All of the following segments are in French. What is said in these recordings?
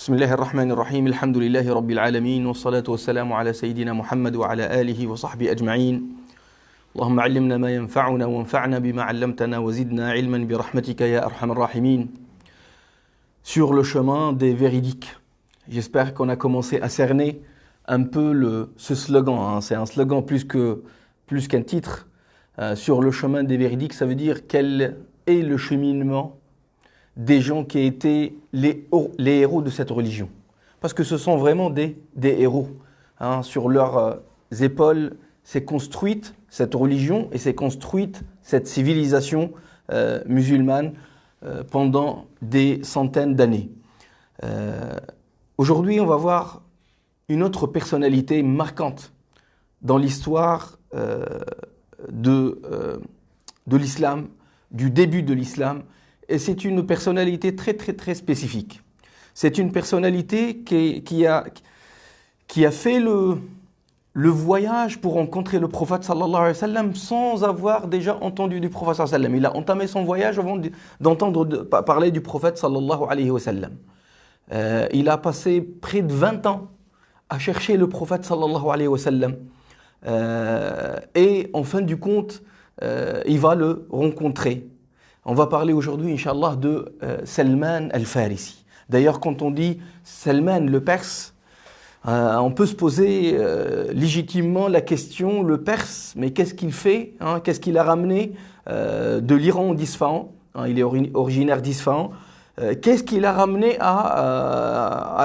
بسم الله الرحمن الرحيم الحمد لله رب العالمين والصلاة والسلام على سيدنا محمد وعلى آله وصحبه أجمعين اللهم علمنا ما ينفعنا وانفعنا بما علمتنا وزدنا علما برحمتك يا أرحم الراحمين. Sur le chemin des véridiques. J'espère qu'on a commencé à cerner un peu ce slogan. C'est un slogan plus qu'un titre. Sur le chemin des véridiques, ça veut dire quel est le cheminement des gens qui étaient les héros de cette religion. Parce que ce sont vraiment des héros. Sur leurs épaules s'est construite cette religion et s'est construite cette civilisation musulmane pendant des centaines d'années. Aujourd'hui, on va voir une autre personnalité marquante dans l'histoire de l'islam, du début de l'islam. Et c'est une personnalité très spécifique. C'est une personnalité qui a fait le voyage pour rencontrer le prophète sallallahu alayhi wa sallam sans avoir déjà entendu du prophète sallallahu alayhi wa sallam. Il a entamé son voyage avant d'entendre parler du prophète sallallahu alayhi wa sallam. Il a passé près de 20 ans à chercher le prophète sallallahu alayhi wa sallam. Et en fin du compte, il va le rencontrer. On va parler aujourd'hui, Inch'Allah, de Salman al-Farisi. D'ailleurs, quand on dit Salman le Perse, on peut se poser légitimement la question, le Perse, mais qu'est-ce qu'il fait, qu'est-ce qu'il a ramené de l'Iran d'Isfahan, il est originaire d'Isfahan, qu'est-ce qu'il a ramené à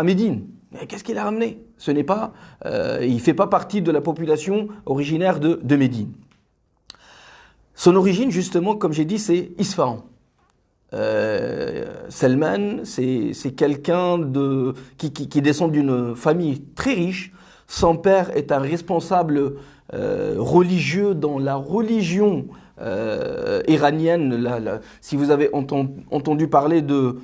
Médine? Qu'est-ce qu'il a ramené? Ce n'est pas, il ne fait pas partie de la population originaire de Médine. Son origine, justement, comme j'ai dit, c'est Isfahan. Salman, c'est quelqu'un qui descend d'une famille très riche. Son père est un responsable religieux dans la religion iranienne. Si vous avez entendu parler de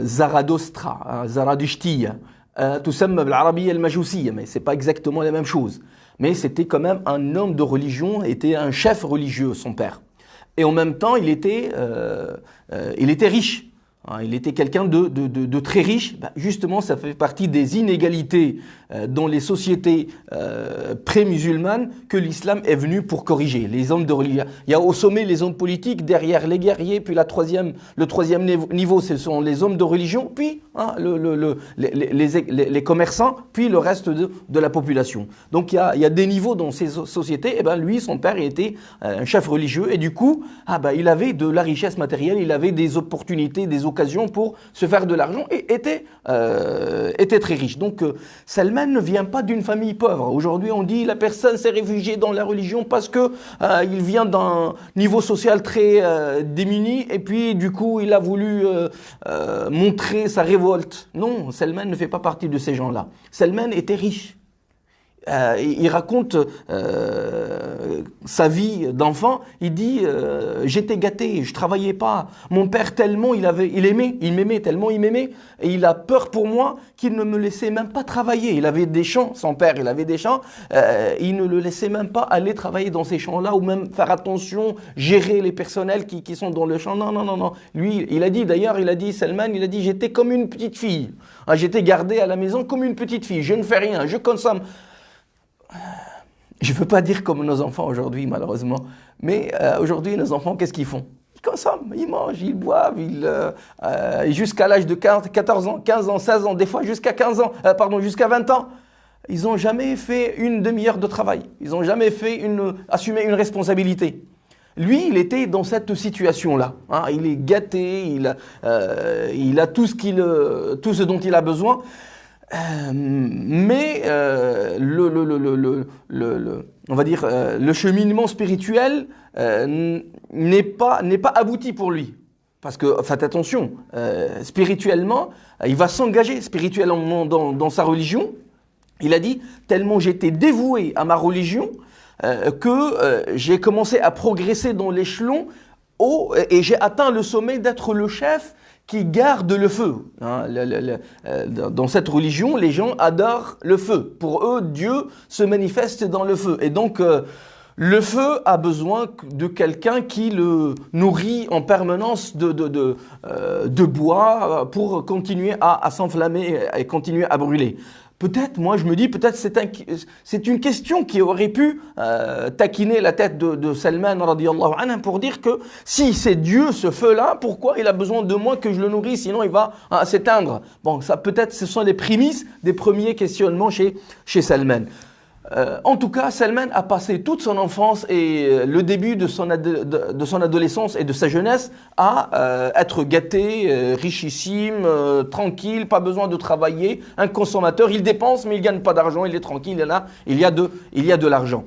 Zaradostra, Zaradishtiya, tusamma bil-arabiyya al-majousiyya, mais c'est pas exactement la même chose. Mais c'était quand même un homme de religion, était un chef religieux, son père. Et en même temps, il était riche. Il était quelqu'un de très riche. Justement, ça fait partie des inégalités dans les sociétés pré-musulmanes que l'islam est venu pour corriger. Les hommes de religion. Il y a au sommet les hommes politiques, derrière les guerriers, puis le troisième niveau, ce sont les hommes de religion, puis les commerçants, puis le reste de la population. Donc il y a des niveaux dans ces sociétés. Et lui, son père, il était un chef religieux, et du coup, il avait de la richesse matérielle, il avait des opportunités, des occasion pour se faire de l'argent et était très riche. Donc Salman ne vient pas d'une famille pauvre. Aujourd'hui on dit la personne s'est réfugiée dans la religion parce que il vient d'un niveau social très démuni et puis du coup il a voulu montrer sa révolte. Non, Salman ne fait pas partie de ces gens-là. Salman était riche. Il raconte sa vie d'enfant. Il dit j'étais gâté, je travaillais pas. Mon père tellement il m'aimait tellement il m'aimait et il a peur pour moi qu'il ne me laissait même pas travailler. Il avait des champs, son père il avait des champs. Il ne le laissait même pas aller travailler dans ces champs-là ou même faire attention, gérer les personnels qui sont dans le champ. Non. Lui il a dit Salman, il a dit j'étais comme une petite fille. J'étais gardé à la maison comme une petite fille. Je ne fais rien, je consomme. Je ne veux pas dire comme nos enfants aujourd'hui, malheureusement, mais aujourd'hui, nos enfants, qu'est-ce qu'ils font? Ils consomment, ils mangent, ils boivent, jusqu'à l'âge de 14 ans, 15 ans, 16 ans, des fois jusqu'à 20 ans, ils n'ont jamais fait une demi-heure de travail, ils n'ont jamais assumé une responsabilité. Lui, il était dans cette situation-là. Il est gâté, il a tout ce dont il a besoin. Mais on va dire le cheminement spirituel n'est pas abouti pour lui. Parce que, faites attention, spirituellement, il va s'engager spirituellement dans sa religion. Il a dit, tellement j'étais dévoué à ma religion que j'ai commencé à progresser dans l'échelon et j'ai atteint le sommet d'être le chef qui garde le feu. Dans cette religion, les gens adorent le feu. Pour eux, Dieu se manifeste dans le feu. Et donc, Le feu a besoin de quelqu'un qui le nourrit en permanence de bois pour continuer à s'enflammer et continuer à brûler. Peut-être, moi je me dis, peut-être c'est une question qui aurait pu taquiner la tête de Salman radiyallahu anhu pour dire que si c'est Dieu ce feu-là, pourquoi il a besoin de moi que je le nourris, sinon il va s'éteindre. Bon, ça peut-être ce sont les prémices des premiers questionnements chez Salman. En tout cas, Salman a passé toute son enfance et le début de son adolescence et de sa jeunesse à être gâté, richissime, tranquille, pas besoin de travailler, un consommateur, il dépense mais il gagne pas d'argent, il est tranquille, il y a de l'argent.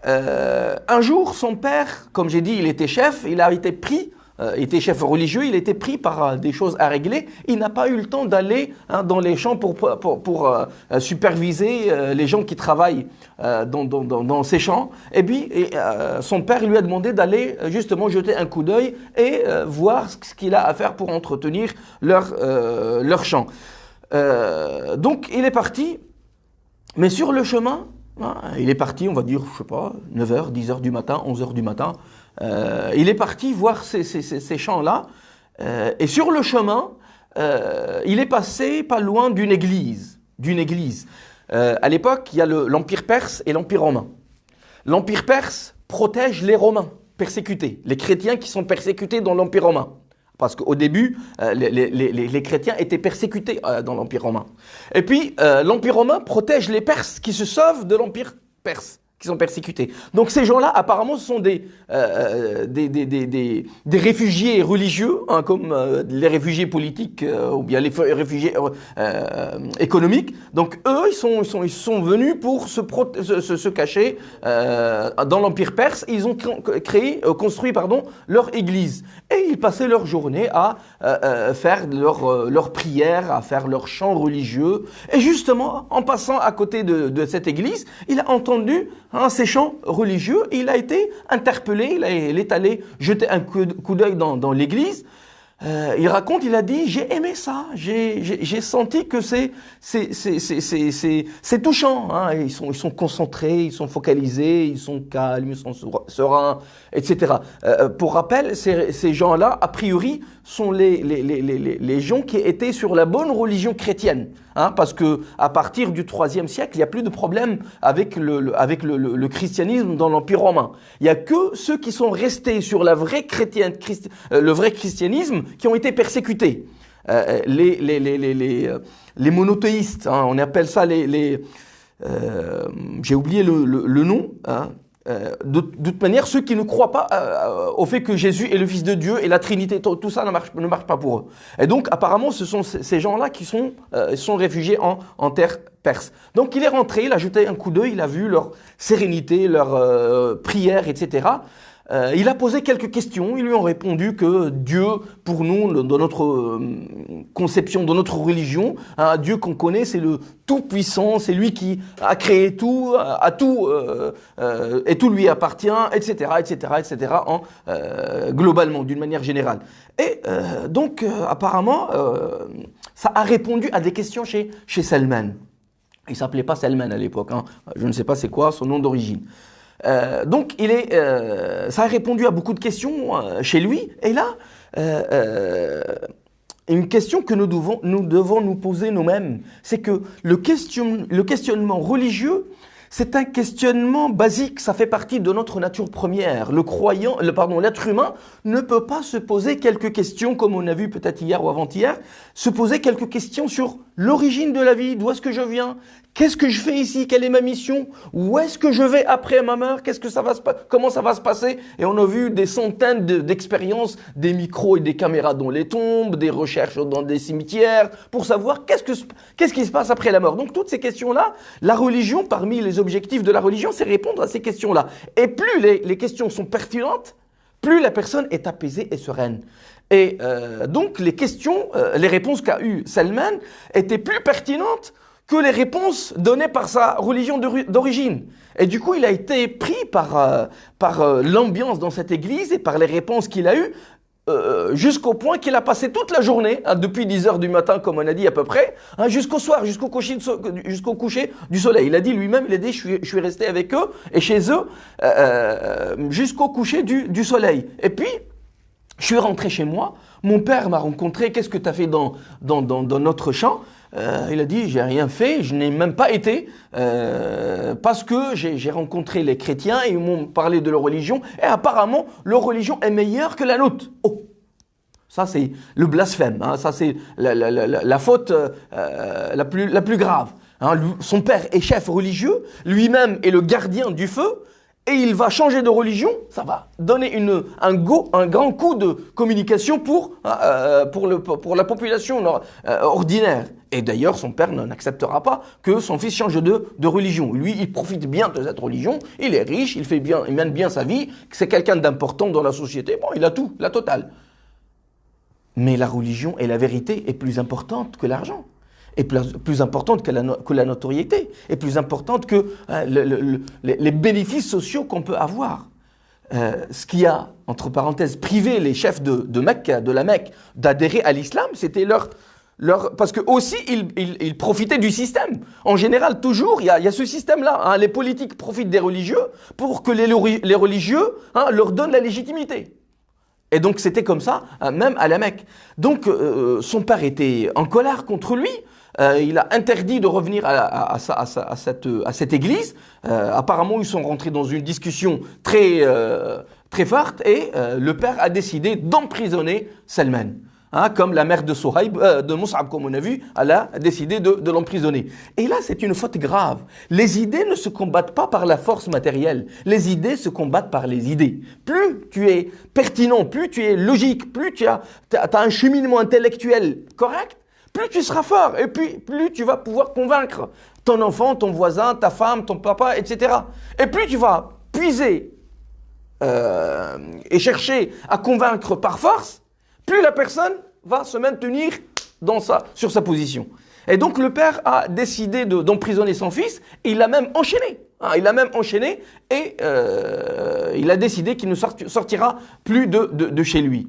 Un jour, son père, comme j'ai dit, il était chef, il a été pris. Il était chef religieux, il était pris par des choses à régler. Il n'a pas eu le temps d'aller dans les champs pour superviser les gens qui travaillent dans ces champs. Et puis, son père lui a demandé d'aller justement jeter un coup d'œil et voir ce qu'il a à faire pour entretenir leur champ. Donc, il est parti, mais sur le chemin, il est parti, on va dire, je sais pas, 9h, 10h du matin, 11h du matin. Il est parti voir ces champs-là. Et sur le chemin, il est passé pas loin d'une église. À l'époque, il y a l'Empire perse et l'Empire romain. L'Empire perse protège les Romains persécutés, les chrétiens qui sont persécutés dans l'Empire romain. Parce qu'au début, les chrétiens étaient persécutés dans l'Empire romain. Et puis, l'Empire romain protège les Perses qui se sauvent de l'Empire perse, qui sont persécutés. Donc ces gens-là, apparemment, ce sont des réfugiés religieux, comme les réfugiés politiques ou bien les réfugiés économiques. Donc eux, ils sont venus pour se cacher dans l'Empire perse. Ils ont construit leur église. Et ils passaient leur journée à faire leurs prières, à faire leurs chants religieux. Et justement, en passant à côté de cette église, il a entendu ces chants religieux. Il a été interpellé, il est allé jeter un coup d'œil dans l'église. Il raconte, il a dit, j'ai aimé ça, j'ai senti que c'est touchant. Ils sont concentrés, ils sont focalisés, ils sont calmes, ils sont sereins, etc. Pour rappel, ces gens-là, a priori, sont les gens qui étaient sur la bonne religion chrétienne. Parce que à partir du IIIe siècle, il n'y a plus de problème avec le christianisme dans l'Empire romain. Il n'y a que ceux qui sont restés sur le vrai christianisme qui ont été persécutés. Les monothéistes, on appelle ça j'ai oublié le nom. De toute manière, ceux qui ne croient pas au fait que Jésus est le Fils de Dieu et la Trinité, tout ça ne marche pas pour eux. Et donc, apparemment, ce sont ces gens-là qui sont réfugiés en terre perse. Donc, il est rentré, il a jeté un coup d'œil, il a vu leur sérénité, leur prière, etc. Il a posé quelques questions, ils lui ont répondu que Dieu, pour nous, dans notre conception, dans notre religion, Dieu qu'on connaît, c'est le Tout-Puissant, c'est lui qui a créé tout, et tout lui appartient, etc., globalement, d'une manière générale. Et donc, apparemment, ça a répondu à des questions chez Salman. Il ne s'appelait pas Salman à l'époque, je ne sais pas c'est quoi son nom d'origine. Donc, ça a répondu à beaucoup de questions chez lui. Et là, une question que nous devons nous poser nous-mêmes, c'est que le questionnement religieux, c'est un questionnement basique, ça fait partie de notre nature première. L'être humain ne peut pas se poser quelques questions, comme on a vu peut-être hier ou avant-hier, se poser quelques questions sur l'origine de la vie, d'où est-ce que je viens, qu'est-ce que je fais ici, quelle est ma mission, où est-ce que je vais après ma mort, comment ça va se passer. Et on a vu des centaines d'expériences, des micros et des caméras dans les tombes, des recherches dans des cimetières, pour savoir qu'est-ce qui se passe après la mort. Donc toutes ces questions-là, la religion, parmi les objectifs de la religion, c'est répondre à ces questions-là. Et plus les questions sont pertinentes, plus la personne est apaisée et sereine. Et donc les réponses qu'a eues Salman étaient plus pertinentes que les réponses données par sa religion d'origine. Et du coup, il a été pris par l'ambiance dans cette église et par les réponses qu'il a eues. jusqu'au point qu'il a passé toute la journée, hein, depuis 10 heures du matin, comme on a dit à peu près, hein, jusqu'au soir, jusqu'au coucher du soleil. Il a dit lui-même, je suis resté avec eux et chez eux jusqu'au coucher du soleil. Et puis, je suis rentré chez moi, mon père m'a rencontré, qu'est-ce que tu as fait dans notre champ? Il a dit, j'ai rien fait, je n'ai même pas été, parce que j'ai rencontré les chrétiens et ils m'ont parlé de leur religion, et apparemment, leur religion est meilleure que la nôtre. Oh, ça c'est le blasphème, hein, ça c'est la faute la plus grave. Hein, son père est chef religieux, lui-même est le gardien du feu, et il va changer de religion, ça va donner un grand coup de communication pour la population ordinaire. Et d'ailleurs, son père n'acceptera pas que son fils change de religion. Lui, il profite bien de cette religion, il est riche, il mène bien sa vie, c'est quelqu'un d'important dans la société, bon, il a tout, la totale. Mais la religion et la vérité est plus importante que l'argent. Est plus importante que la notoriété, est plus importante que les bénéfices sociaux qu'on peut avoir. Ce qui a, entre parenthèses, privé les chefs de la Mecque d'adhérer à l'islam, c'était parce que aussi ils profitaient du système. En général, toujours, il y a ce système-là. Hein, les politiques profitent des religieux pour que les religieux leur donnent la légitimité. Et donc c'était comme ça, même à la Mecque. Donc son père était en colère contre lui. Il a interdit de revenir à cette église. Apparemment, ils sont rentrés dans une discussion très forte et le père a décidé d'emprisonner Salman. Hein, comme la mère de de Mus'ab, comme on a vu, elle a décidé de l'emprisonner. Et là, c'est une faute grave. Les idées ne se combattent pas par la force matérielle. Les idées se combattent par les idées. Plus tu es pertinent, plus tu es logique, plus tu as un cheminement intellectuel correct, plus tu seras fort et puis plus tu vas pouvoir convaincre ton enfant, ton voisin, ta femme, ton papa, etc. Et plus tu vas puiser et chercher à convaincre par force, plus la personne va se maintenir sur sa position. Et donc le père a décidé d'emprisonner son fils et il l'a même enchaîné. Hein, il l'a même enchaîné et il a décidé qu'il ne sortira plus de chez lui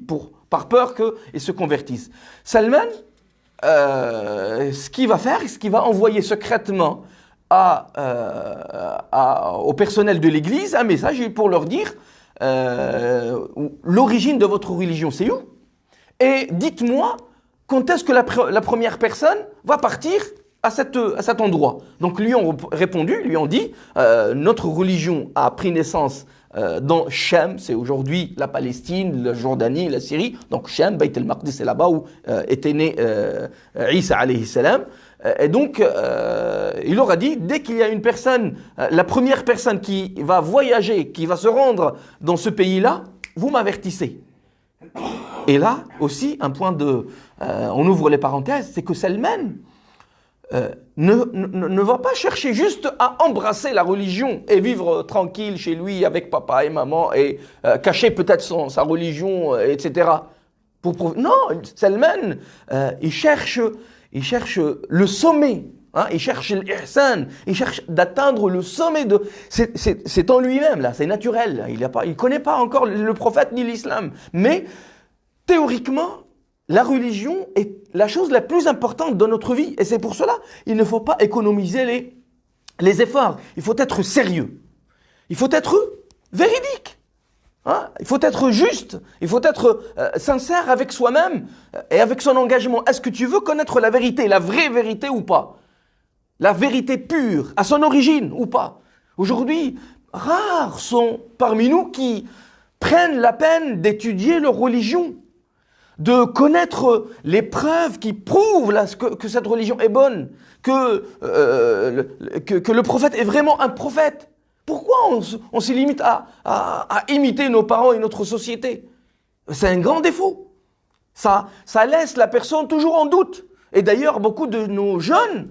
par peur qu'il se convertisse. Salman, ce qu'il va faire, ce qu'il va envoyer secrètement au personnel de l'église un message pour leur dire l'origine de votre religion, c'est où? Et dites-moi quand est-ce que la première personne va partir à cet endroit. Donc lui ont répondu, lui ont dit notre religion a pris naissance dans Cham, c'est aujourd'hui la Palestine, la Jordanie, la Syrie. Donc Cham, Bayt al-Maqdis, c'est là-bas où était né Isa alayhi salam. Et donc il leur a dit, dès qu'il y a une personne, la première personne qui va voyager, qui va se rendre dans ce pays-là, vous m'avertissez. Et là aussi, un point on ouvre les parenthèses, c'est que Salman ne va pas chercher juste à embrasser la religion et vivre tranquille chez lui avec papa et maman et cacher peut-être sa religion, etc. Non, Salman, il cherche le sommet. Hein, il cherche l'ihsan, il cherche d'atteindre le sommet c'est en lui-même là, c'est naturel. Il connaît pas encore le prophète ni l'islam, mais théoriquement, la religion est la chose la plus importante dans notre vie. Et c'est pour cela il ne faut pas économiser les efforts. Il faut être sérieux. Il faut être véridique. Hein? Il faut être juste. Il faut être sincère avec soi-même et avec son engagement. Est-ce que tu veux connaître la vérité, la vraie vérité ou pas? La vérité pure, à son origine ou pas? Aujourd'hui, rares sont parmi nous qui prennent la peine d'étudier leur religion, de connaître les preuves qui prouvent que cette religion est bonne, que le prophète est vraiment un prophète. Pourquoi on se limite à imiter nos parents et notre société? C'est un grand défaut. Ça laisse la personne toujours en doute. Et d'ailleurs, beaucoup de nos jeunes,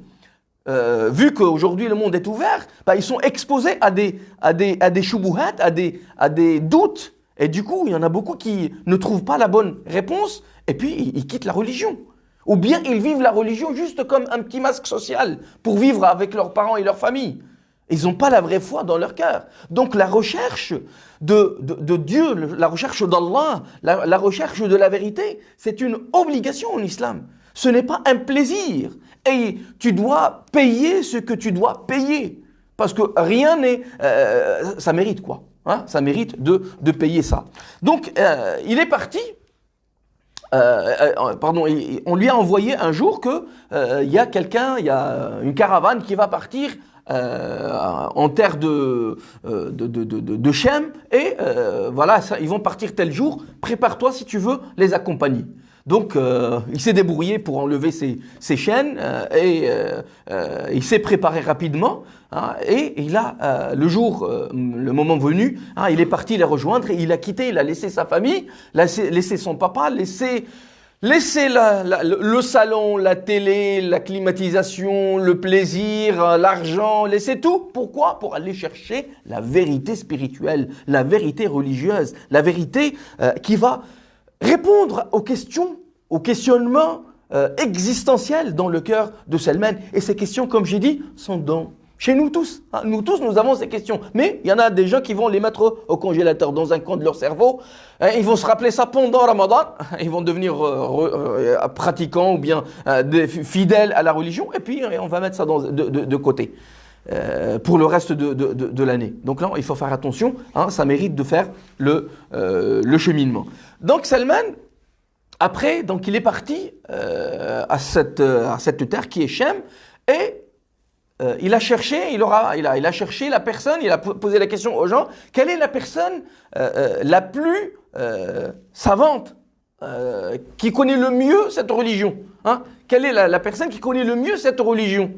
vu qu'aujourd'hui le monde est ouvert, ils sont exposés à des shubuhat, à des doutes. Et du coup, il y en a beaucoup qui ne trouvent pas la bonne réponse et puis ils quittent la religion. Ou bien ils vivent la religion juste comme un petit masque social pour vivre avec leurs parents et leur famille. Ils n'ont pas la vraie foi dans leur cœur. Donc la recherche de Dieu, la recherche d'Allah, la recherche de la vérité, c'est une obligation en islam. Ce n'est pas un plaisir. Et tu dois payer ce que tu dois payer. Parce que rien n'est... ça mérite quoi, hein? Ça mérite de payer ça. Donc il est parti... on lui a envoyé un jour que il y a une caravane qui va partir en terre de Shem et voilà, ils vont partir tel jour, prépare-toi si tu veux les accompagner. Donc il s'est débrouillé pour enlever ses chaînes et il s'est préparé rapidement, hein, et il a le moment venu, hein, il est parti les rejoindre et il a quitté, il a laissé sa famille, laissé son papa, laissé le salon, la télé, la climatisation, le plaisir, l'argent, laisser tout. Pourquoi? Pour aller chercher la vérité spirituelle, la vérité religieuse, la vérité qui va répondre aux questions, aux questionnements existentiels dans le cœur de Salman. Et ces questions, comme j'ai dit, sont chez nous tous. Hein. Nous tous, nous avons ces questions. Mais il y en a des gens qui vont les mettre au congélateur dans un coin de leur cerveau. Ils vont se rappeler ça pendant Ramadan. Ils vont devenir pratiquants ou bien fidèles à la religion. Et puis, on va mettre ça de côté. Pour le reste de l'année. Donc là, il faut faire attention, hein, ça mérite de faire le cheminement. Donc Salman, après, donc il est parti à cette terre qui est Shem, et il a cherché la personne, il a posé la question aux gens, quelle est la personne la plus savante, qui connaît le mieux cette religion, hein? Quelle est la personne qui connaît le mieux cette religion?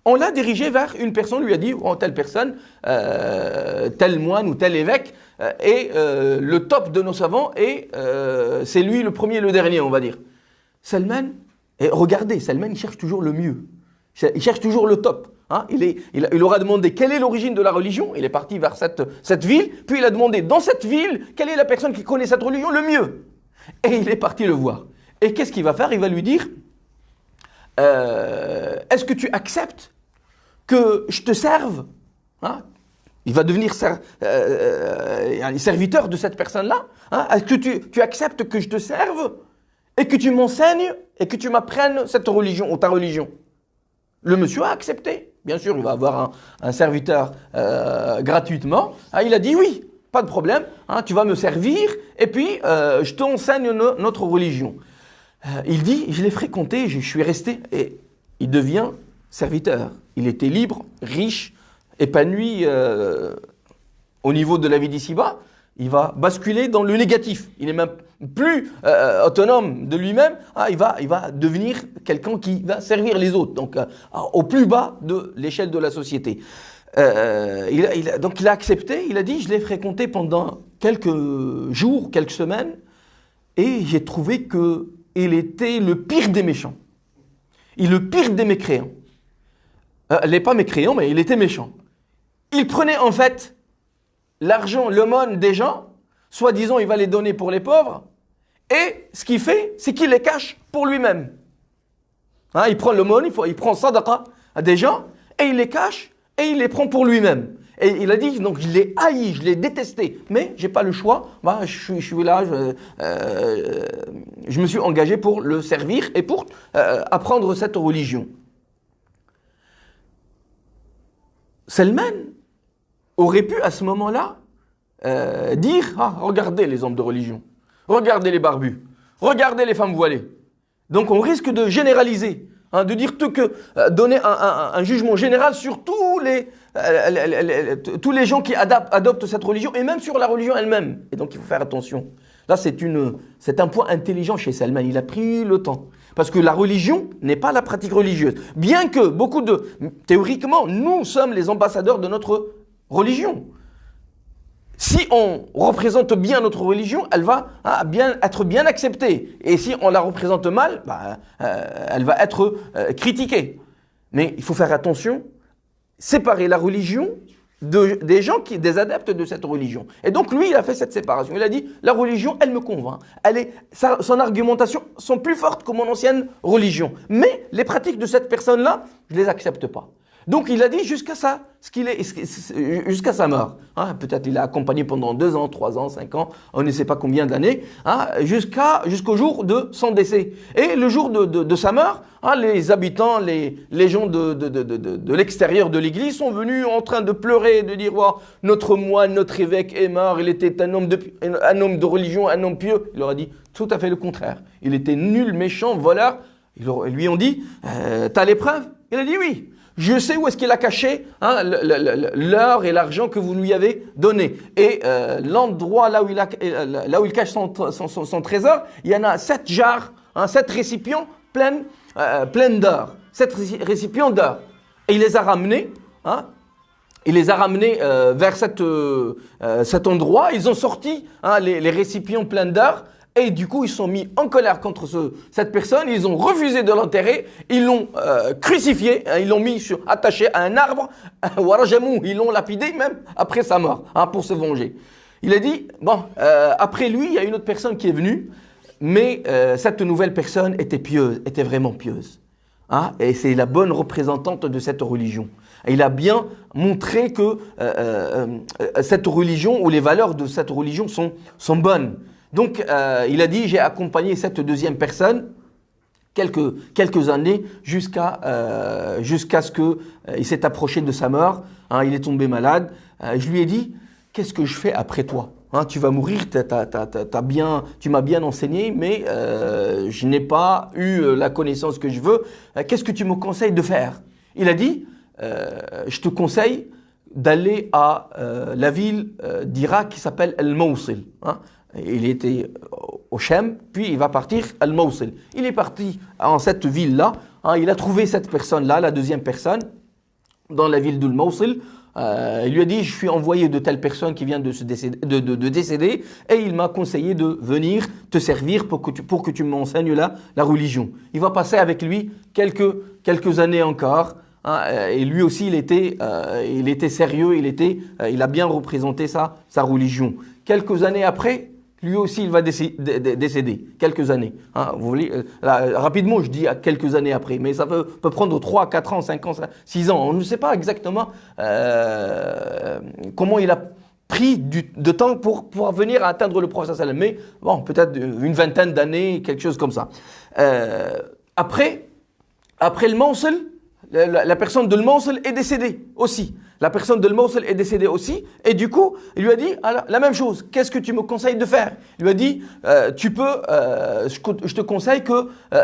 On l'a dirigé vers une personne, lui a dit, oh, telle personne, tel moine ou tel évêque, est le top de nos savants, et c'est lui le premier et le dernier, on va dire. Salman, et regardez, Salman, il cherche toujours le mieux. Il cherche toujours le top. Hein? Il aura demandé quelle est l'origine de la religion, il est parti vers cette ville, puis il a demandé dans cette ville, quelle est la personne qui connaît cette religion le mieux. Et il est parti le voir. Et qu'est-ce qu'il va faire? Il va lui dire, est-ce que tu acceptes que je te serve, hein? Il va devenir serviteur de cette personne-là. Hein? Est-ce que tu acceptes que je te serve et que tu m'enseignes et que tu m'apprennes cette religion ou ta religion? Le monsieur a accepté. Bien sûr, il va avoir un serviteur gratuitement. Ah, il a dit oui, pas de problème, hein, tu vas me servir et puis je t'enseigne notre religion. Il dit, je l'ai fréquenté, je suis resté, et il devient serviteur. Il était libre, riche, épanoui au niveau de la vie d'ici-bas. Il va basculer dans le négatif. Il n'est même plus autonome de lui-même. Ah, il va devenir quelqu'un qui va servir les autres, donc au plus bas de l'échelle de la société. Donc il a accepté, il a dit, je l'ai fréquenté pendant quelques jours, quelques semaines, et j'ai trouvé qu'il était le pire des méchants. Et le pire des mécréants. Il n'est pas mécréant, mais il était méchant. Il prenait en fait l'argent, l'aumône des gens, soi-disant il va les donner pour les pauvres, et ce qu'il fait, c'est qu'il les cache pour lui-même. Hein, il prend l'aumône, il prend sadaqa à des gens, et il les cache, et il les prend pour lui-même. Et il a dit, donc je l'ai haï, je l'ai détesté, mais j'ai pas le choix, bah, je suis là, je me suis engagé pour le servir et pour apprendre cette religion. Salman aurait pu à ce moment-là dire, regardez les hommes de religion, regardez les barbus, regardez les femmes voilées. Donc on risque de généraliser, hein, de dire donner un jugement général sur tous les gens qui adoptent cette religion et même sur la religion elle-même. Et donc il faut faire attention. Là c'est un point intelligent chez Salman, il a pris le temps. Parce que la religion n'est pas la pratique religieuse. Bien que théoriquement, nous sommes les ambassadeurs de notre religion. Si on représente bien notre religion, elle va être bien acceptée. Et si on la représente mal, elle va être critiquée. Mais il faut faire attention, séparer la religion des gens des adeptes de cette religion. Et donc lui, il a fait cette séparation. Il a dit, la religion, elle me convainc. Son argumentation sont plus fortes que mon ancienne religion. Mais les pratiques de cette personne-là, je ne les accepte pas. Donc il a dit jusqu'à ça, jusqu'à sa mort. Hein, peut-être il a accompagné pendant 2 ans, 3 ans, 5 ans, on ne sait pas combien d'années, hein, jusqu'au jour de son décès. Et le jour de sa mort, hein, les habitants, les gens de l'extérieur de l'église sont venus en train de pleurer, de dire oh, notre moine, notre évêque est mort, il était un homme de religion, un homme pieux. Il leur a dit tout à fait le contraire. Il était nul, méchant, voleur. Ils lui ont dit t'as les preuves? Il a dit oui. Je sais où est-ce qu'il a caché hein, l'or et l'argent que vous lui avez donné. Et l'endroit là où il cache son trésor, il y en a 7 jarres, hein, 7 récipients pleins d'or. 7 récipients d'or. Et il les a ramenés, hein, vers cet endroit. Ils ont sorti hein, les récipients pleins d'or. Et du coup, ils sont mis en colère contre cette personne. Ils ont refusé de l'enterrer. Ils l'ont crucifié. Hein, ils l'ont attaché à un arbre. Ils l'ont lapidé même après sa mort, hein, pour se venger. Il a dit, bon, après lui, il y a une autre personne qui est venue. Mais cette nouvelle personne était pieuse, était vraiment pieuse. Hein, et c'est la bonne représentante de cette religion. Et il a bien montré que cette religion, ou les valeurs de cette religion sont bonnes. Donc, il a dit, j'ai accompagné cette deuxième personne quelques années jusqu'à ce qu'il s'est approché de sa mort. Hein, il est tombé malade. Je lui ai dit, qu'est-ce que je fais après toi? Hein, tu vas mourir, tu m'as bien enseigné, mais je n'ai pas eu la connaissance que je veux. Qu'est-ce que tu me conseilles de faire? Il a dit, je te conseille d'aller à la ville d'Irak qui s'appelle Al-Mawsil. Hein. Il était au Chem, puis il va partir à Al-Mawsil. Il est parti en cette ville-là. Hein, il a trouvé cette personne-là, la deuxième personne, dans la ville d'Al-Mawsil. Il lui a dit, je suis envoyé de telle personne qui vient de décéder, et il m'a conseillé de venir te servir pour que tu m'enseignes la religion. Il va passer avec lui quelques années encore. Hein, et lui aussi, il était sérieux, il a bien représenté sa religion. Quelques années après, lui aussi, il va décéder. Quelques années. Hein, vous voulez, rapidement, je dis quelques années après, mais ça peut prendre 3, 4 ans, 5 ans, 6 ans. On ne sait pas exactement comment il a pris de temps pour venir à atteindre le prophète sallam. Mais bon, peut-être une vingtaine d'années, quelque chose comme ça. Après le Mawsil, la personne de Al-Mawsil est décédée aussi. La personne de Al-Mawsil est décédée aussi. Et du coup, il lui a dit la même chose. Qu'est-ce que tu me conseilles de faire? Il lui a dit, je te conseille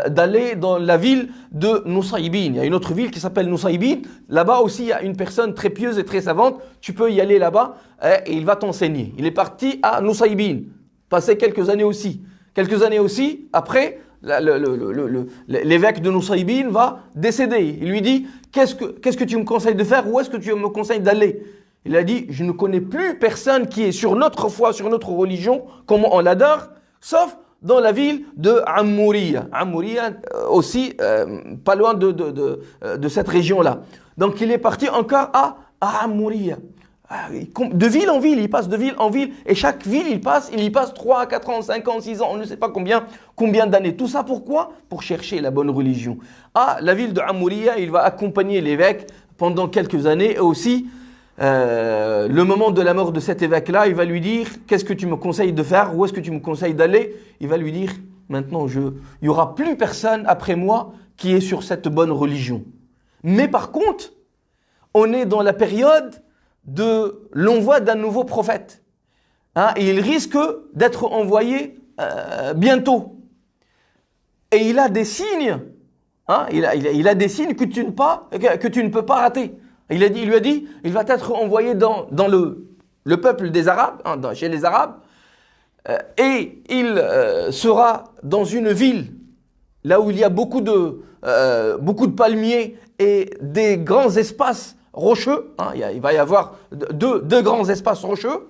d'aller dans la ville de Nusaybin. Il y a une autre ville qui s'appelle Nusaybin. Là-bas aussi, il y a une personne très pieuse et très savante. Tu peux y aller là-bas et il va t'enseigner. Il est parti à Nusaybin. Passé quelques années aussi. Quelques années aussi, après, l'évêque de Nusaybin va décéder. Il lui dit, qu'est-ce que tu me conseilles de faire? Où est-ce que tu me conseilles d'aller? Il a dit, je ne connais plus personne qui est sur notre foi, sur notre religion, comme on l'adore, sauf dans la ville de Ammouria. Ammouria aussi, pas loin de cette région-là. Donc il est parti encore à Ammouria. De ville en ville, il passe de ville en ville, et chaque ville, il y passe 3, 4 ans, 5 ans, 6 ans, on ne sait pas combien d'années. Tout ça pourquoi? Pour chercher la bonne religion. À la ville de Ammouria, il va accompagner l'évêque pendant quelques années, et aussi, le moment de la mort de cet évêque-là, il va lui dire, qu'est-ce que tu me conseilles de faire? Où est-ce que tu me conseilles d'aller? Il va lui dire, maintenant, il n'y aura plus personne après moi qui est sur cette bonne religion. Mais par contre, on est dans la période de l'envoi d'un nouveau prophète. Hein, et il risque d'être envoyé bientôt. Et il a des signes, hein, il a des signes que tu ne peux pas rater. Il lui a dit, il va être envoyé dans le peuple des Arabes, hein, chez les Arabes, et il sera dans une ville, là où il y a beaucoup de palmiers et des grands espaces rocheux, hein, il va y avoir deux grands espaces rocheux,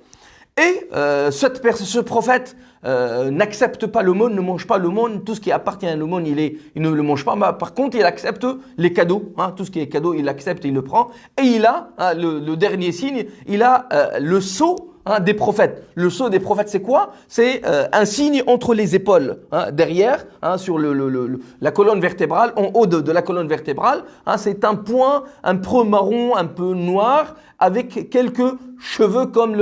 et ce prophète n'accepte pas l'aumône, ne mange pas l'aumône, tout ce qui appartient à l'aumône, il ne le mange pas, mais par contre il accepte les cadeaux, hein, tout ce qui est cadeau, il accepte, il le prend, et il a, hein, le dernier signe, il a le sceau des prophètes. Le sceau des prophètes, c'est quoi? C'est un signe entre les épaules, derrière, sur la colonne vertébrale, en haut de la colonne vertébrale. C'est un point un peu marron, un peu noir, avec quelques cheveux comme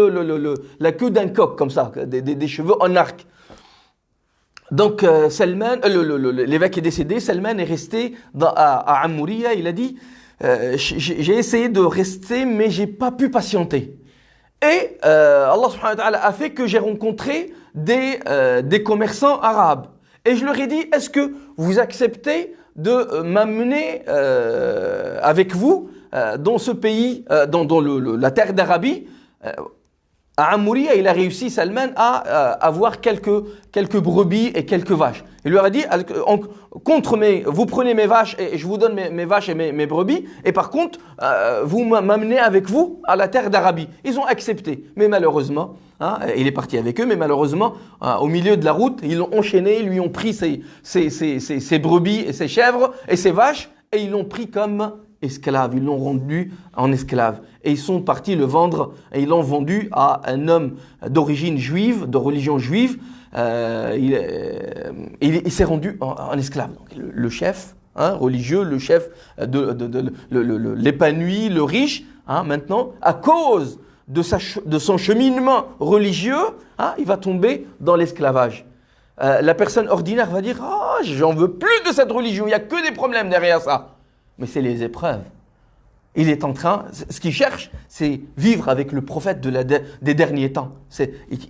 la queue d'un coq, comme ça, des cheveux en arc. Donc Salman, l'évêque est décédé, Salman est resté à Amouriya, il a dit j'ai essayé de rester mais j'ai pas pu patienter. Et Allah subhanahu wa ta'ala a fait que j'ai rencontré des commerçants arabes. Et je leur ai dit, est-ce que vous acceptez de m'amener avec vous dans ce pays, dans la terre d'Arabie à Amouriya, il a réussi, Salman, à avoir quelques brebis et quelques vaches. Il leur a dit, vous prenez mes vaches et je vous donne mes vaches et mes brebis, et par contre, vous m'amenez avec vous à la terre d'Arabie. Ils ont accepté, mais malheureusement, il est parti avec eux, mais malheureusement, au milieu de la route, ils l'ont enchaîné, ils lui ont pris ses brebis et ses chèvres et ses vaches, et ils l'ont pris comme esclave, ils l'ont rendu en esclave. Et ils sont partis le vendre, et ils l'ont vendu à un homme d'origine juive, de religion juive. Il s'est rendu en esclave. Donc, le chef religieux, le chef l'épanoui, le riche, maintenant, à cause de son cheminement religieux, il va tomber dans l'esclavage. La personne ordinaire va dire « j'en veux plus de cette religion, il n'y a que des problèmes derrière ça ». Mais c'est les épreuves. Il est en train, ce qu'il cherche, c'est vivre avec le prophète des derniers temps.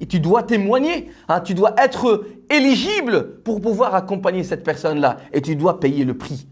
Tu dois témoigner, tu dois être éligible pour pouvoir accompagner cette personne-là. Et tu dois payer le prix.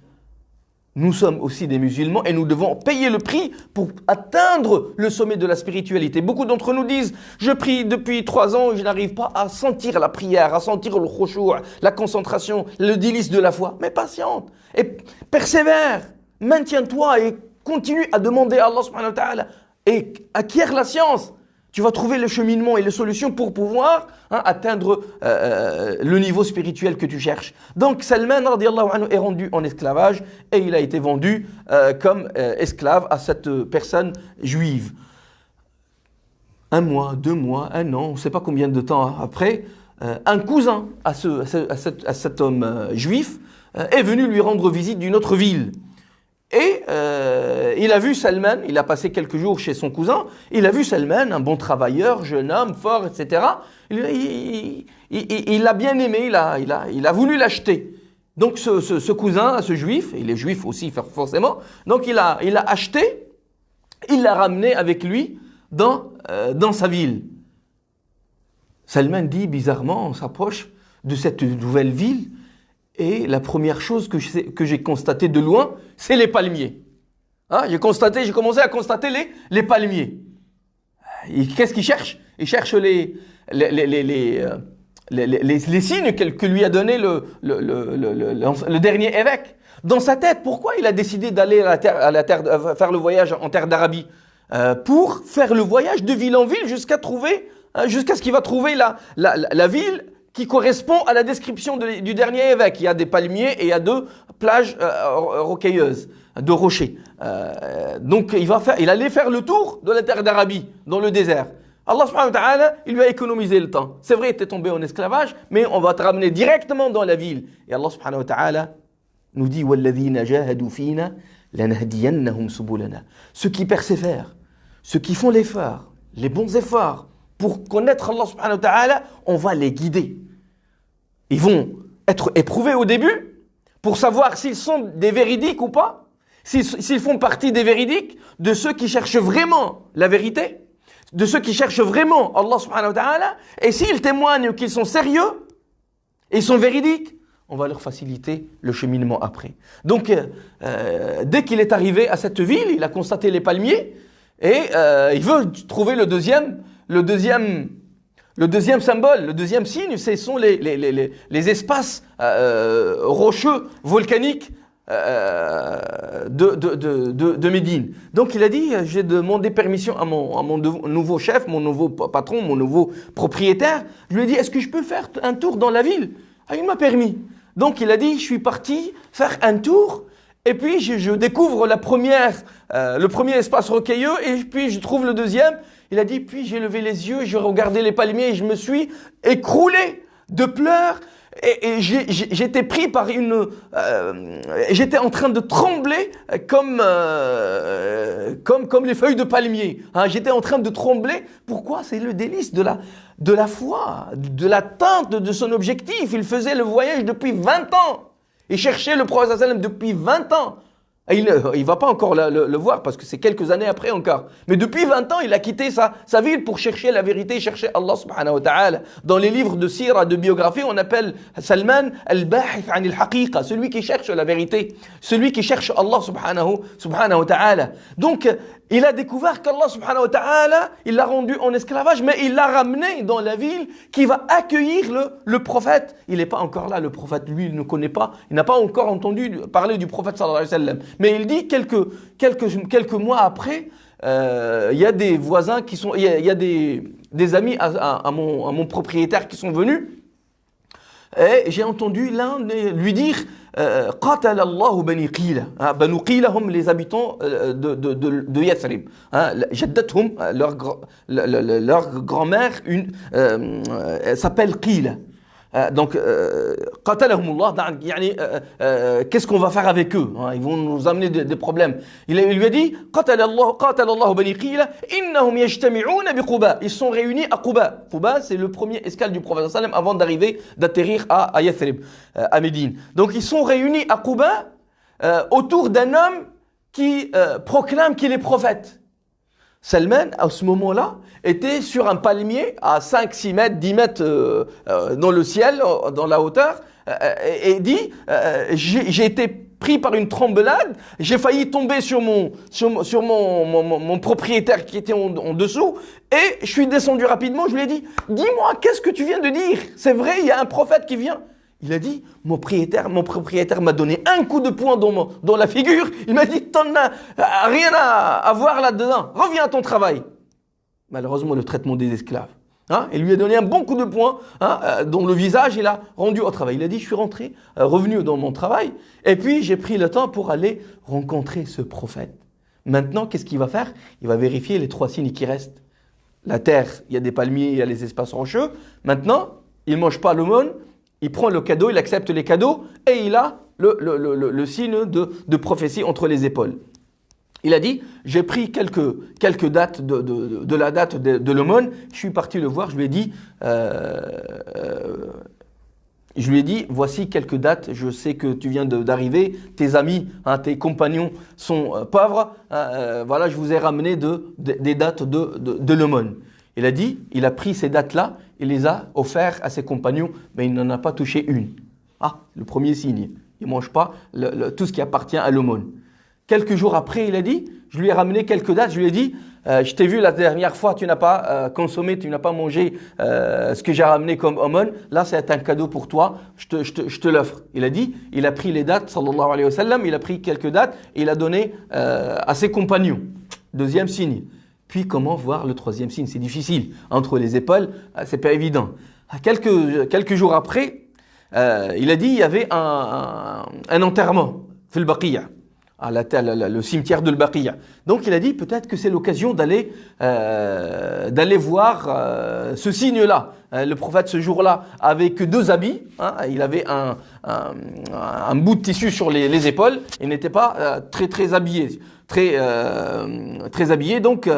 Nous sommes aussi des musulmans et nous devons payer le prix pour atteindre le sommet de la spiritualité. Beaucoup d'entre nous disent, je prie depuis 3 ans et je n'arrive pas à sentir la prière, à sentir le khushu', la concentration, le délice de la foi. Mais patiente et persévère. Maintiens-toi et continue à demander à Allah subhanahu wa ta'ala et acquiert la science. Tu vas trouver le cheminement et les solutions pour pouvoir atteindre le niveau spirituel que tu cherches. Donc Salman radiyallahu anhu est rendu en esclavage et il a été vendu comme esclave à cette personne juive. 1 mois, 2 mois, 1 an, on ne sait pas combien de temps après, un cousin à cet homme juif est venu lui rendre visite d'une autre ville. Et il a vu Salman, il a passé quelques jours chez son cousin, il a vu Salman, un bon travailleur, jeune homme, fort, etc. Il l'a bien aimé, il a voulu l'acheter. Donc ce cousin, ce juif, il est juif aussi forcément, donc il a acheté, il l'a ramené avec lui dans sa ville. Salman dit bizarrement, on s'approche de cette nouvelle ville, et la première chose que j'ai constatée de loin, c'est les palmiers. J'ai commencé à constater les palmiers. Qu'est-ce qu'il cherche? Il cherche les signes que lui a donné le dernier évêque. Dans sa tête, pourquoi il a décidé d'aller faire le voyage en terre d'Arabie? Pour faire le voyage de ville en ville jusqu'à ce qu'il va trouver la ville qui correspond à la description du dernier évêque. Il y a des palmiers et il y a 2 plages rocailleuses, de rochers. Donc il allait faire le tour de la terre d'Arabie, dans le désert. Allah subhanahu wa ta'ala, il lui a économisé le temps. C'est vrai, tu es tombé en esclavage, mais on va te ramener directement dans la ville. Et Allah subhanahu wa ta'ala nous dit وَالَّذِينَ جَاهَدُوا فِينَا لَنَهْدِيَنَّهُمْ سُبُلَنَا. Ceux qui persévèrent, ceux qui font l'effort, les bons efforts, pour connaître Allah subhanahu wa ta'ala, on va les guider. Ils vont être éprouvés au début pour savoir s'ils sont des véridiques ou pas, s'ils font partie des véridiques, de ceux qui cherchent vraiment la vérité, de ceux qui cherchent vraiment Allah subhanahu wa ta'ala, et s'ils témoignent qu'ils sont sérieux et ils sont véridiques, on va leur faciliter le cheminement après. Donc, dès qu'il est arrivé à cette ville, il a constaté les palmiers et il veut trouver le deuxième symbole, le deuxième signe, ce sont les espaces rocheux, volcaniques de Médine. Donc il a dit, j'ai demandé permission à mon nouveau chef, mon nouveau patron, mon nouveau propriétaire. Je lui ai dit, est-ce que je peux faire un tour dans la ville? Il m'a permis. Donc il a dit, je suis parti faire un tour. Et puis je découvre le premier espace rocailleux et puis je trouve le deuxième. Il a dit, puis j'ai levé les yeux, j'ai regardé les palmiers et je me suis écroulé de pleurs. Et j'étais pris par j'étais en train de trembler comme les feuilles de palmier. Hein, j'étais en train de trembler. Pourquoi? C'est le délice de la foi, de l'atteinte de son objectif. Il faisait le voyage depuis 20 ans. Il cherchait le prophète sallallahu alayhi wa sallam depuis 20 ans. Et il va pas encore le voir parce que c'est quelques années après encore. Mais depuis 20 ans, il a quitté sa ville pour chercher la vérité, chercher Allah subhanahu wa ta'ala. Dans les livres de sira, de biographie, on appelle Salman al-Bahith an al-Haqiqa, celui qui cherche la vérité, celui qui cherche Allah subhanahu wa ta'ala. Donc, il a découvert qu'Allah subhanahu wa ta'ala, il l'a rendu en esclavage, mais il l'a ramené dans la ville qui va accueillir le prophète. Il n'est pas encore là, le prophète, lui, il ne connaît pas, il n'a pas encore entendu parler du prophète sallallahu alayhi wa sallam. Mais il dit quelques mois après, il y a des voisins qui sont, il y a des amis à mon propriétaire qui sont venus, et j'ai entendu l'un lui dire قاتل الله بني قيلة. بنو قيلة هم les habitants de Yathrib. جدتهم leur grand-mère s'appelle Qila. Donc قاتلهم الله يعني qu'est-ce qu'on va faire avec eux? Ils vont nous amener des problèmes. Il lui a dit قاتل الله بني قيلة إنهم يجتمعون بقباء. Ils sont réunis à Quba. Quba, c'est le premier escale du prophète sallam avant d'atterrir à Yathrib, à Médine. Donc ils sont réunis à Quba autour d'un homme qui proclame qu'il est prophète. Salman, à ce moment-là, était sur un palmier à 5, 6 mètres, 10 mètres dans le ciel, dans la hauteur, et dit j'ai été pris par une trembelade, j'ai failli tomber sur mon propriétaire qui était en dessous, et je suis descendu rapidement, je lui ai dit, dis-moi, qu'est-ce que tu viens de dire? C'est vrai, il y a un prophète qui vient. Il a dit, mon propriétaire m'a donné un coup de poing dans la figure. Il m'a dit, t'en as rien à voir là-dedans. Reviens à ton travail. Malheureusement, le traitement des esclaves. Il lui a donné un bon coup de poing dans le visage. Il a rendu au travail. Il a dit, je suis revenu dans mon travail. Et puis, j'ai pris le temps pour aller rencontrer ce prophète. Maintenant, qu'est-ce qu'il va faire? Il va vérifier les 3 signes qui restent. La terre, il y a des palmiers, il y a les espaces rocheux. Maintenant, il ne mange pas l'aumône. Il prend le cadeau, il accepte les cadeaux et il a le signe de prophétie entre les épaules. Il a dit, j'ai pris quelques dates de la date de l'aumône, je suis parti le voir, je lui ai dit, voici quelques dates, je sais que tu viens d'arriver, tes amis, tes compagnons sont pauvres, voilà, je vous ai ramené des dates de l'aumône. Il a dit, il a pris ces dates-là, il les a offertes à ses compagnons, mais il n'en a pas touché une. Le premier signe. Il ne mange pas tout ce qui appartient à l'aumône. Quelques jours après, il a dit, je lui ai ramené quelques dates, je lui ai dit, je t'ai vu la dernière fois, tu n'as pas consommé, tu n'as pas mangé ce que j'ai ramené comme aumône, là c'est un cadeau pour toi, je te l'offre. Il a dit, il a pris les dates, sallallahu alayhi wa sallam, il a pris quelques dates et il a donné à ses compagnons. Deuxième signe. Puis comment voir le troisième signe? C'est difficile. Entre les épaules, c'est pas évident. Quelques jours après, il a dit il y avait un enterrement, fil Baqiya, le cimetière de Baqiya. Donc il a dit peut-être que c'est l'occasion d'aller voir ce signe-là. Le prophète ce jour-là avait que 2 habits. Il avait un bout de tissu sur les épaules. Il n'était pas très habillé. Très habillé. Donc,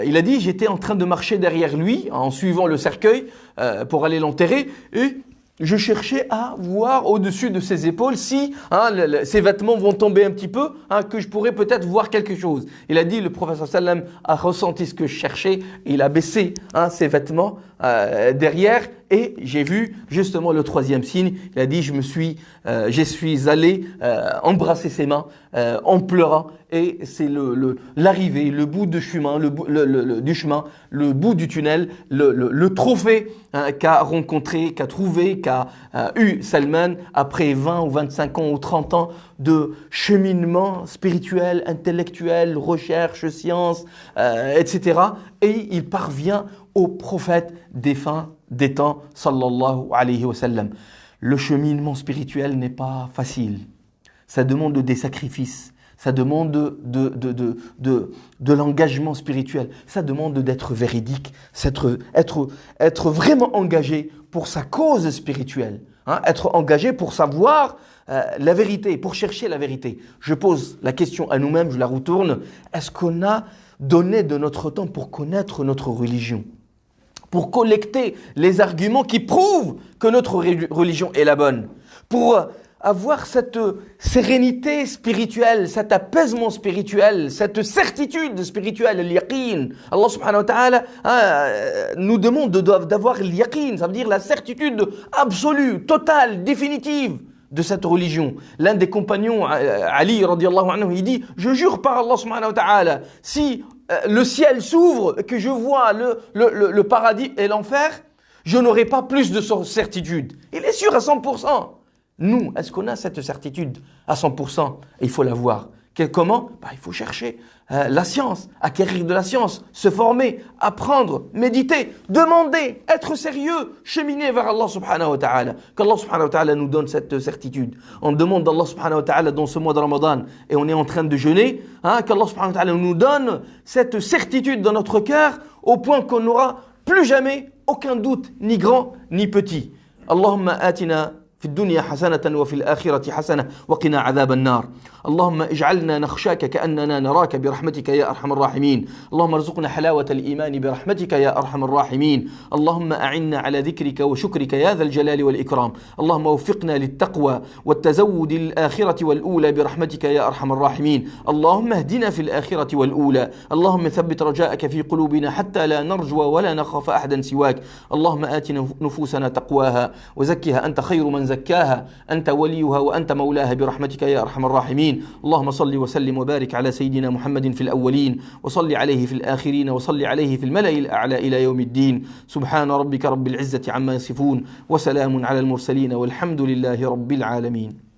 il a dit, j'étais en train de marcher derrière lui en suivant le cercueil pour aller l'enterrer et je cherchais à voir au-dessus de ses épaules si ses vêtements vont tomber un petit peu, que je pourrais peut-être voir quelque chose. Il a dit, le prophète sallam a ressenti ce que je cherchais, il a baissé ses vêtements derrière et j'ai vu justement le troisième signe. Il a dit, je suis allé embrasser ses mains en pleurant et c'est l'arrivée, le bout du chemin, le bout du tunnel, le trophée qu'a rencontré, qu'a trouvé, qu'a eu Salman après 20 ou 25 ans ou 30 ans de cheminement spirituel, intellectuel, recherche, science, etc. Et il parvient au prophète défunt des temps, sallallahu alayhi wa sallam. Le cheminement spirituel n'est pas facile. Ça demande des sacrifices. ça demande de l'engagement spirituel, ça demande d'être véridique, être vraiment engagé pour sa cause spirituelle, hein, être engagé pour savoir la vérité, pour chercher la vérité. Je pose la question à nous-mêmes, je la retourne, est-ce qu'on a donné de notre temps pour connaître notre religion, pour collecter les arguments qui prouvent que notre religion est la bonne, pour avoir cette sérénité spirituelle, cet apaisement spirituel, cette certitude spirituelle, l'yaqin. Allah subhanahu wa ta'ala nous demande d'avoir l'yaqin, ça veut dire la certitude absolue, totale, définitive de cette religion. L'un des compagnons, Ali radiallahu anhu, il dit, je jure par Allah subhanahu wa ta'ala, si le ciel s'ouvre, que je vois le paradis et l'enfer, je n'aurai pas plus de certitude. Il est sûr à 100%. Nous, est-ce qu'on a cette certitude à 100%? Il faut la voir. Comment? Il faut chercher la science, acquérir de la science, se former, apprendre, méditer, demander, être sérieux, cheminer vers Allah subhanahu wa ta'ala. Qu'Allah subhanahu wa ta'ala nous donne cette certitude. On demande d'Allah subhanahu wa ta'ala dans ce mois de Ramadan et on est en train de jeûner, qu'Allah subhanahu wa ta'ala nous donne cette certitude dans notre cœur au point qu'on n'aura plus jamais aucun doute, ni grand, ni petit. Allahumma atina في الدنيا حسنة وفي الآخرة حسنة وقنا عذاب النار. اللهم اجعلنا نخشاك كأننا نراك برحمتك يا أرحم الراحمين. اللهم ارزقنا حلاوة الإيمان برحمتك يا أرحم الراحمين. اللهم أعنا على ذكرك وشكرك يا ذا الجلال والإكرام. اللهم وفقنا للتقوى والتزود الآخرة والأولى برحمتك يا أرحم الراحمين. اللهم اهدنا في الآخرة والأولى. اللهم ثبت رجاءك في قلوبنا حتى لا نرجو ولا نخاف أحدا سواك. اللهم آت نفوسنا تقواها وزكها أنت خير من زكاها أنت وليها وأنت مولاها برحمتك يا أرحم الراحمين. اللهم صل وسلم وبارك على سيدنا محمد في الأولين وصل عليه في الآخرين وصل عليه في الملأ الأعلى إلى يوم الدين. سبحان ربك رب العزة عما يصفون وسلام على المرسلين والحمد لله رب العالمين.